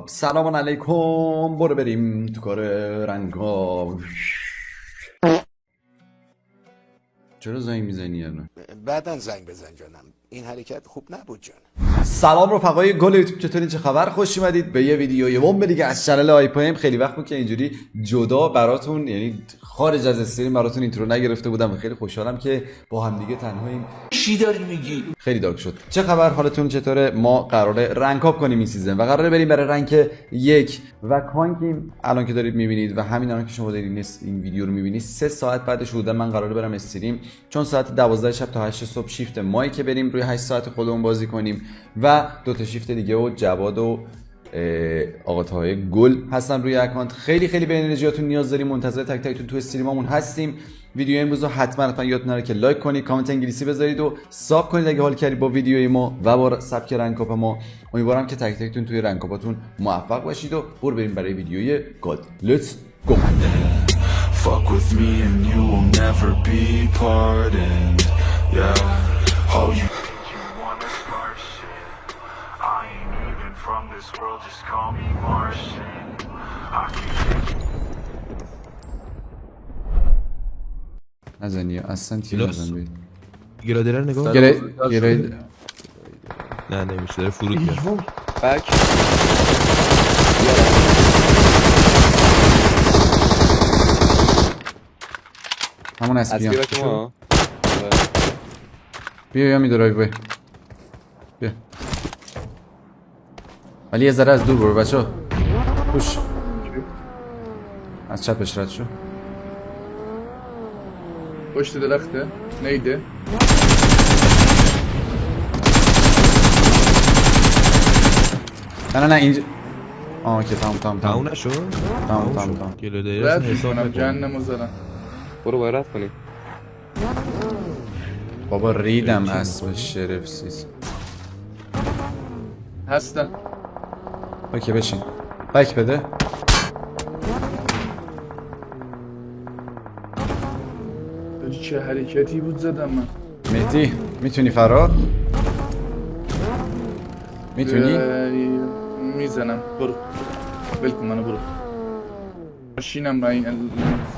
خب سلام علیکم. برو بریم تو کار رنگا. چرا زنگ میزنی الان؟ بعدن زنگ بزن جانم، این حرکت خوب نبود جان. سلام رفقای گل یوتیوب، چطورین؟ چه خبر؟ خوش اومدید به یه ویدیوی بمب دیگه از چنل آیپایم. خیلی وقت بود که اینجوری جدا براتون، یعنی خارج از استریم براتون اینترو نگرفته بودم و خیلی خوشحالم که با هم دیگه تنهاییم. چی داری میگی؟ خیلی دارک شد. چه خبر؟ حالتون چطوره؟ ما قراره رنگ اپ کنیم این سیزن و قراره بریم برای رنگ 1 و کانکیم. الان که دارید میبینید و همین الان که شما دارید این ویدیو رو میبینید 3 ساعت بعدش بوده من قراره برم استریم، چون ساعت 12 شب تا 8 صبح شیفت مایی که بریم روی 8 ساعت خودمون بازی کنیم و دو تا شیفت دیگه و جواد و آقا طاهای گل هستن روی اکانت. خیلی خیلی به انرژیاتون نیاز داریم، منتظر تک تکتون تو استریمامون هستیم. ویدیو امروز رو حتما یادتون نره که لایک کنید، کامنت انگلیسی بذارید و ساب کنید اگه حال کردید با ویدیوی ما و با سبک رنگ کاپ ما. امیدوارم که تک تکتون توی رنگ کاپاتون موفق باشید و برو بریم برای ویدیوی گاد. لیتس گو. Fuck with me and you will never be pardoned. Yeah, oh you wanna start shit. I ain't even from this world, just call me Martian. I can نزنی اصلا تیر نزن بید. گرادرر نگاه گرید نه نمیشه، داره فرود میاد. بک همون از اسپیان. که ما بیا می درایو بای. بیا ولی یه ذره از دور برو بچه. خوش از چپش رد شو. پشت درخته نیده. نه اینجا. که تمام تموم نشد؟ تمام گرادرر رد حساب میکنم نکن. جهنمو زدم. برو باید رد کنی. بابا ریدم اسب شرف سیز. هستن. اوکی بشین بک بده. بجی چه حرکتی بود زدم من. مهدی میتونی فرار؟ میتونی؟ میزنم. برو ول کن منو. برو ماشینم را این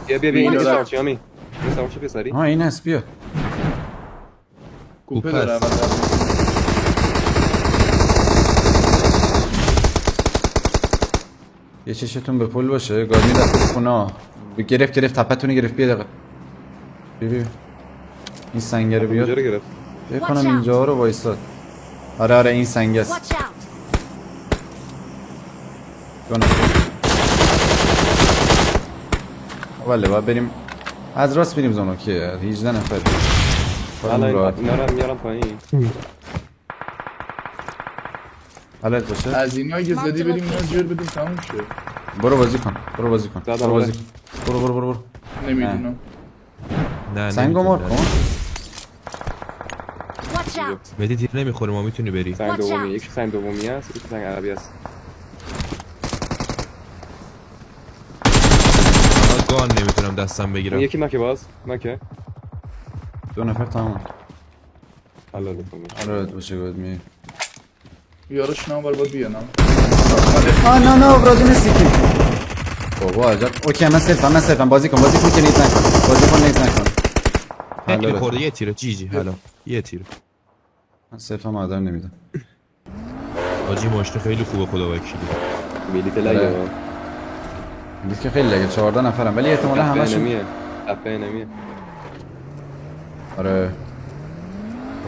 بیا این اینو دیگه رد. سارچی همی این سارچی پسری این هست. بیا کوپه کوپه داره است. اول. یه چشتون به پل باشه. گاردین رفت خونه. گرفت تپتونی گرفت. بیا دقیقه بیا این سنگه رو کجا بیاد. رو گرفت؟ بیا کنم اینجا رو وایساد. آره این سنگه است. Watch out! ولی باید بریم از راست بریم زونو که 18 نفر. حالا اینا رو میارم پایین. حالت باشه. از اینا اگه زدی بریم اینا جر بدیم تموم شه. برو بازی کن. زدم برو بازی کن. برو نمیدونم. نه سنگو مار کن. Watch out! مهدی تیر نمیخوره، ما میتونی بری. سنگ Watch دومی، out. یکی سنگ دومی هست، یکی سنگ عربی هست. گان نمیتونم دستم اون بگیرم. یکی نکه باز نکه 2 نفر تمام. حلال میکنم. آره باشه گود می. یارش نام باید بیانم. نه اورادی نیستی که. بابا عجب. اوکی من صرفم بازی کن که نیت نکن. تیر خورده یه تیره جی حالا یه تیره. من صرفم آدم نمیدم. آجی ماشین خیلی خوبه خدا وکیلی. میلیت آره. لگه میگه که خیلی لگه 14 نفرم ولی احتمالاً همشون تپه نمیه. آره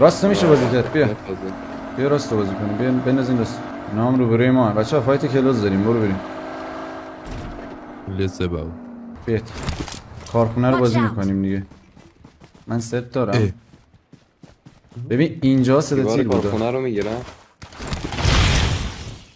راست نمیشه بازی کرد. بیا راست بازی کنیم. بیا بندازین راست. نام رو بروی ما. بچه‌ها فایت کلوز داریم. برو بریم. لسه باو بیت کارخونه رو بازی میکنیم دیگه. من ست دارم. ببین اینجا صدا تیر بود. کارخونه رو میگیرم.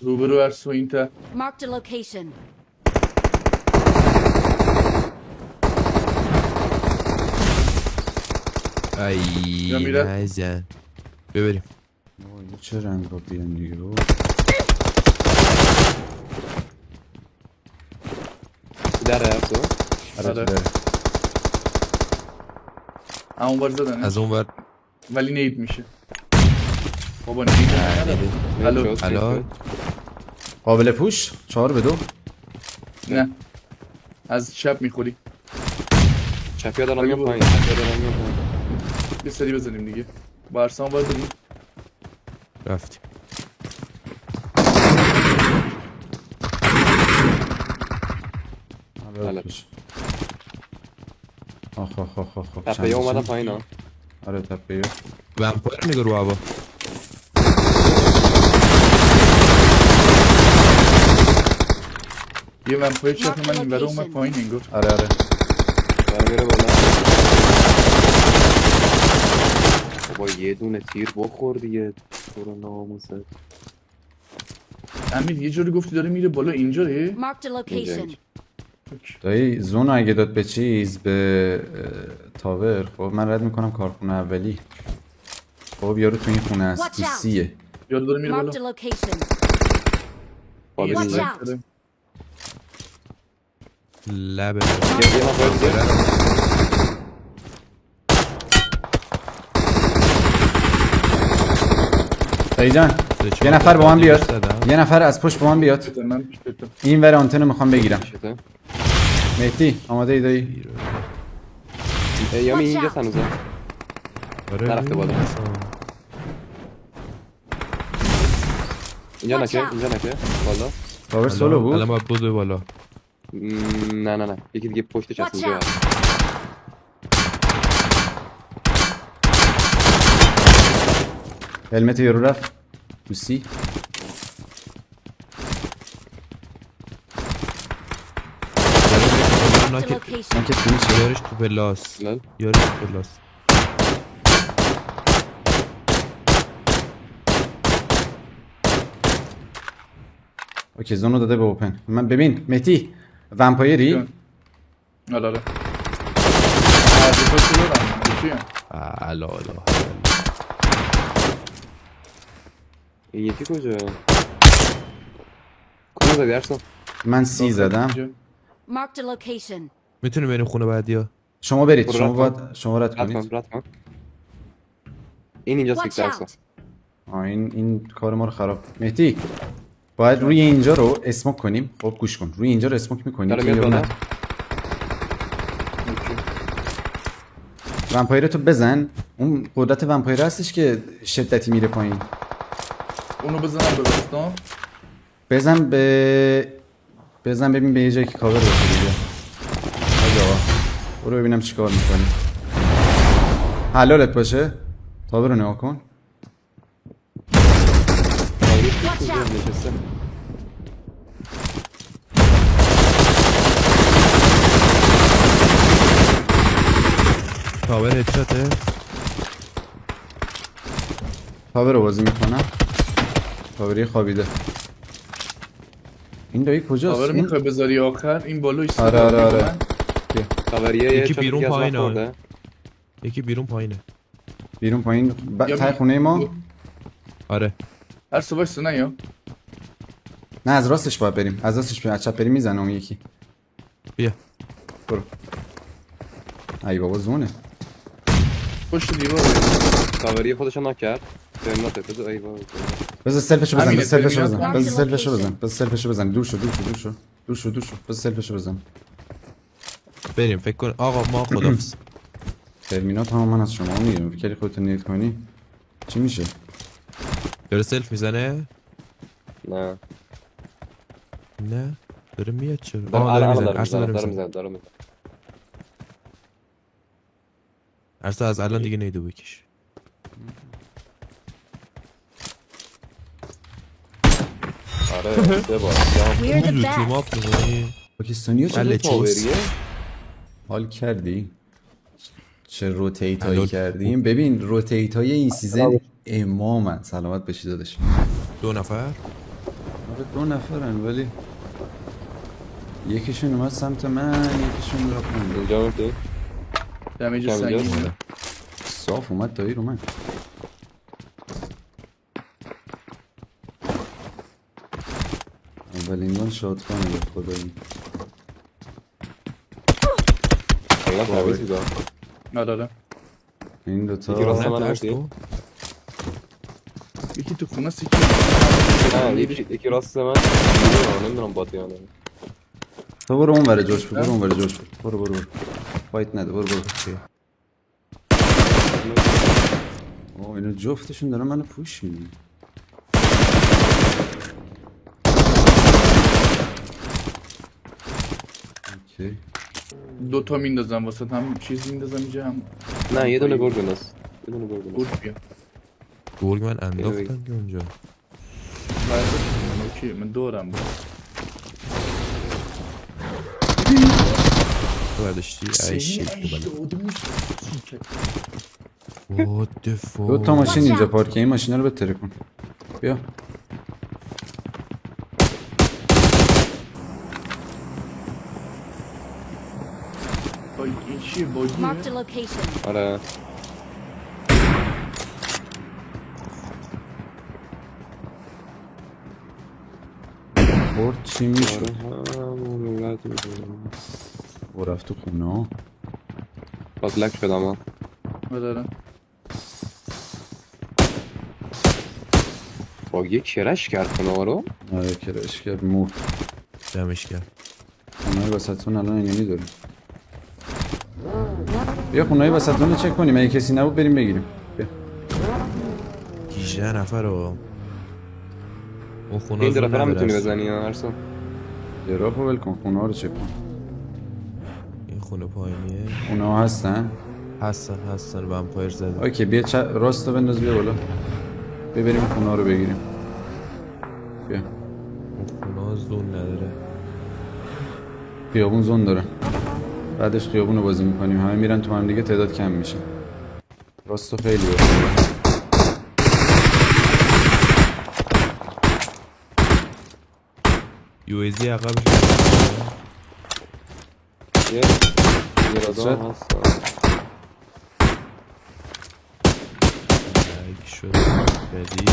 روبرو ارسو این تا. Marked a location. ای میره؟ نزن ببریم. چه رنگ رو بیان دیگه رو. در هست آره اون بار زدن از اون ور ولی نید میشه. بابا نید. حلال حلال. قابل پوش 4-2. نه از چپ میخوری. چپیا دارم میام پایین. چپیا دارم میام پایین. یه سری بزنیم دیگه. بارسان باید بریم. رفتی بله. پوش. آخ آخ آخ آخ. چپیا اومدم پایین ها. آره تپه. ومپایر نگاه رو هوا. یه ومپایر چپ من این برای اومد پایین انگار. آره آره. داره میره بالا. بابا یه دونه تیر بخور دیگه. برو ناموست. امیر یه جوری گفتی داره میره بالا اینجاست. Marked a location. دایی زون اگه داد به چیز به تاور، خب من رد میکنم کارخونه اولی. خب یارو تو این خونه است تو سیه. یارو داره میره Marked a بالا. location. بابا Watch اینجا. out. لبه یه نفر دیگه. دایی جان یه نفر با من بیاد. یه نفر از پشت با من بیاد. من پیش بتم. این ور آنتن رو میخوام بگیرم. شده. مهدی آماده ای دایی؟ یامی اینجا هنوزه. نرفته بالا. اینجا نکه. اینجا نکه. بالا. تاور سولو بود. الان باید بوده بالا. نه نه نه. یکی دیگه پشتش هست Watch اینجا. out. هلمت یارو رفت تو سی. Marked a location. من که تو میشه. یارش تو پلاس. لال. یارش تو پلاس. اوکی زونو داده به اوپن. من ببین مهدی ومپایری. آره آره. از دو تا دارم. چیه؟ الا این یکی کجا؟ کجا زدی ارسان؟ من سی زدم. Marked a location. میتونیم بریم خونه بعدیا. شما برید. برو شما رد باید شما رد رد کن کنید. رد کن. این اینجا Watch سیکس ارسان. out. این کار ما رو خراب. مهدی باید روی اینجا رو اسموک کنیم. خب گوش کن. روی اینجا رو اسموک می‌کنیم داره که میاد یارو بالا. نه. ومپایر تو بزن. اون قدرت ومپایر هستش که شدتی میره پایین. اونو بزنم به دستان. بزن ببین به یه جایی که کاور بشه دیگه. آجا آقا برو ببینم چیکار میکنی. حلالت باشه. تا برو نگاه کن. Watch out. نشسته. تاور هدشاته. تاور رو بازی میکنم. تاوری خوابیده. این دایی کجاست؟ آره میخوای بذاری آخر این بالا ایستاد. آره آره آره. خبریه یکی چند بیرون دیگه از من پایینه. خورده. یکی بیرون پایینه. بیرون پایین تای خونه ما. آره. هر سوایس نه یا نه از راستش باید بریم. از راستش بریم. از چپ بریم میزنه اون یکی. بیا. برو. ای بابا زونه. پشت دیوار. خبریه خودشو نکرد. ترمینات بزن ای بابا. بذار سلفشو بزن. همینه، بذار سلفشو ترمینات بزن. کن. بذار سلفشو بزن. بذار سلفشو بزن. دور شو دور شو دور شو. دور شو دور شو. بذار سلفشو بزن. بریم فکر کن آقا ما خدافظ. ترمینات هم من از شما میگیرم. فکر خودت نیت کنی چی میشه؟ داره سلف میزنه؟ نه. نه داره میاد چرا؟ داره آه داره میزنه. داره ارسا داره میزنه میزنه. داره میزنه. ارسا از الان دیگه نیدو بکش. آره سه بار. We're the تو تیم best. آپ می‌کنی؟ پاکستانی ها بله، چه چیز. تاوریه؟ حال کردی؟ چه روتیت هایی حلال. کردیم. ببین روتیت های این سیزن امامن. سلامت بشی دادش. 2 نفر. آره 2 نفرن ولی یکیشون اومد سمت من یکیشون رفت اون. اینجا میفتی؟ دمیج کم سنگین. اینجاست. صاف اومد دایی رو من. اولین بان شاد کنه به خدایی. خیلی تمیز بود. آره آره. این یکی دوتا راست من درست هستی؟ تو؟ یکی تو خونه سیکی. نه یکی راست من نمیدونم بات یا نه. تو برو اون ور جوش برو اون ور جوش برو فایت نده برو اوه اینو جفتشون دارن منو پوش میدن. اوکی دو تا میندازم واسه هم چیز میندازم اینجا هم نه یه دونه گرگون است. یه دونه گرگون است. گرگ بیا. گرگ من انداختم که اونجا. اوکی من دورم بود. تو برداشتی؟ ای شیط What the fuck. دو تا ماشین اینجا پارکه این ماشینا رو بتره کن بیا این چیه باگیه؟ Marked a location. آره خورد چی میشد همون مولد او رفت تو خونه ها باز لک شدم ها دارم با یه کرش کرد خونه رو آره کرش کرد مرد دمش کرد. خونه وسطون الان اینو میداریم بیا خونه وسطون رو چک کنیم اگه کسی نبود بریم بگیریم بیا 18 نفر رو اون خونه این زون درفه هم نداره میتونی اصلا. بزنی ها ارسون دراپ رو ول کن خونه ها رو چک کن این خونه پایینیه خونه ها هستن هستن ومپایر زده. اوکی بیا راست رو بنداز بیا بالا بیا بریم خونه ها رو بگیریم بیا اون خونه زون نداره. خیابون زون داره بعدش خیابون رو بازی میکنیم همه میرن تو هم دیگه تعداد کم میشه راستو خیلی بره UAZ عقبش یه رادار هم هست یک شد بدی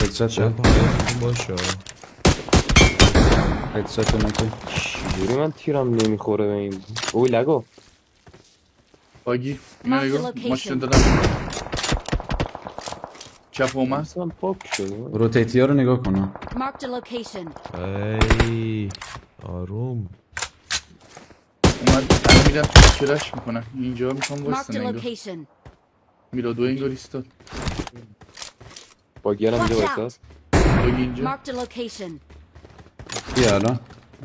هدشت شب حالتون باشه. هدشت نکن چجوری من تیرم نمیخوره به این اوی لگو باگی Marked a نگاه ماشین location. دادم چپ اومد اصلا پاک شده روتیتی ها رو نگاه کن Marked a location. ای آروم. الان میرم تو کلاش میکنم اینجا میخوام Marked واسه a نگاه location. میرادو انگار ایستاد با گرم اینجا Watch بایستاد باگی اینجا Marked a location. بیا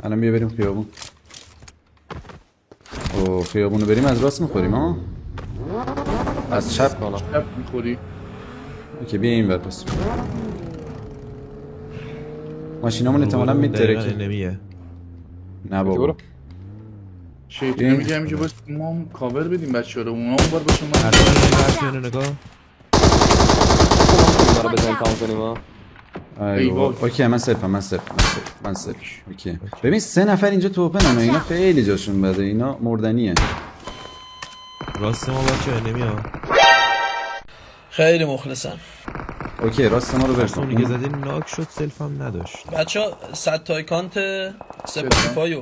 الان بیا بریم خیابون او خیابون رو بریم از راست میخوریم ها از چپ کنم چپ میخوری اوکی بیا این بر پس ماشینامون احتمالاً میتره که نمیه. نه برو. بابا شیطونه میگه اینجا باید ما هم کاور بدیم بچه رو اونا اون بار باشون من حتما نگاه داره بزنیم تمام کنیم ها ای بابا اوکی من سلفم اوکی ببین 3 نفر اینجا تو اوپن هن اینا خیلی جاشون بده اینا مردنیه راست ما بچه نمیاد. خیلی مخلصم اوکی راست ما رو اصلا اونی که برکن زدی ناک شد سلف هم نداشت. بچه ها 100 تا اکانت سپوتیفایو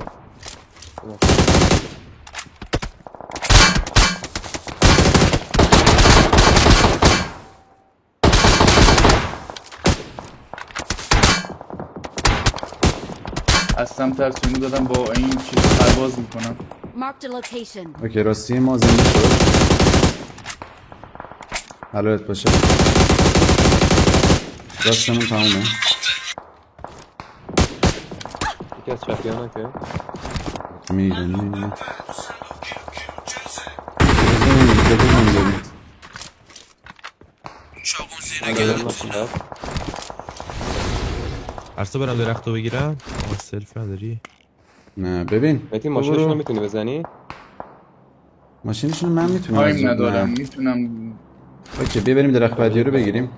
از سمت ترسونی دادم با این چیز پرواز میکنم Marked a location. اوکی راستی ما زنده شد حلالت باشه راستمون تمومه یکی از چپیانه که میدونی نگرم ماشین هست ارسا برم درختو بگیرم. سلف نداری؟ نه ببین متی تو ماشینشون برو. میتونی بزنی ماشینشون من میتونم از تایم اون- ندارم نه. میتونم اوکی بیا بریم درخت بعدی رو بگیریم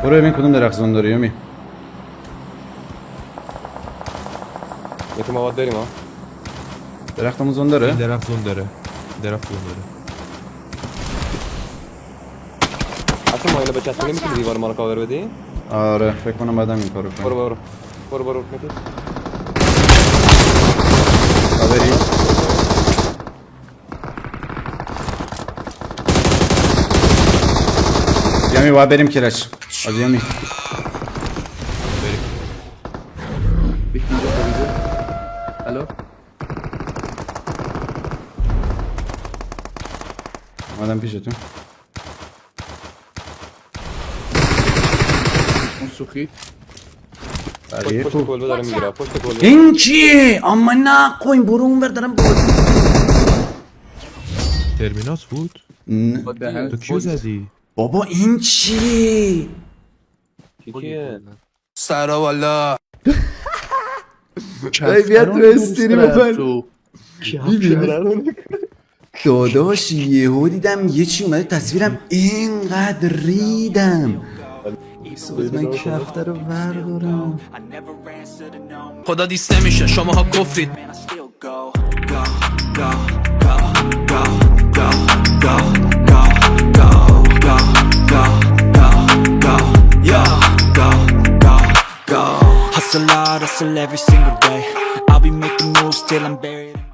برو ببین کدوم درخت زون داری یومی متی مواد داریم ها درختمون زون داره درخت زون داره. اصلا ما اینو به چسبونی میتونی دیوار ما رو کاور بدی آره فکر کنم بعدم این کارو کنم برو متی کاوری یعنی باید بریم کلش آدیامی بیت اینجا خوابیده. الو آدم پیشتون اون سوخی بقیه پشت کو کلبه داره میگیره پشت کلبه. این چیه؟ اما نقوین برو اون بر دارم بازی ترمینات بود؟ تو کیو زدی؟ بابا این چی؟ کیه؟ سرا والا. بیا تو استریم بپن تو داداش یهو دیدم یه چی اومده تصویرم اینقدر ریدم بذار من کفته رو بردارم خدا دیست نمیشه شماها گفتید. Hustle hard, hustle every single day. I'll be making moves till I'm buried.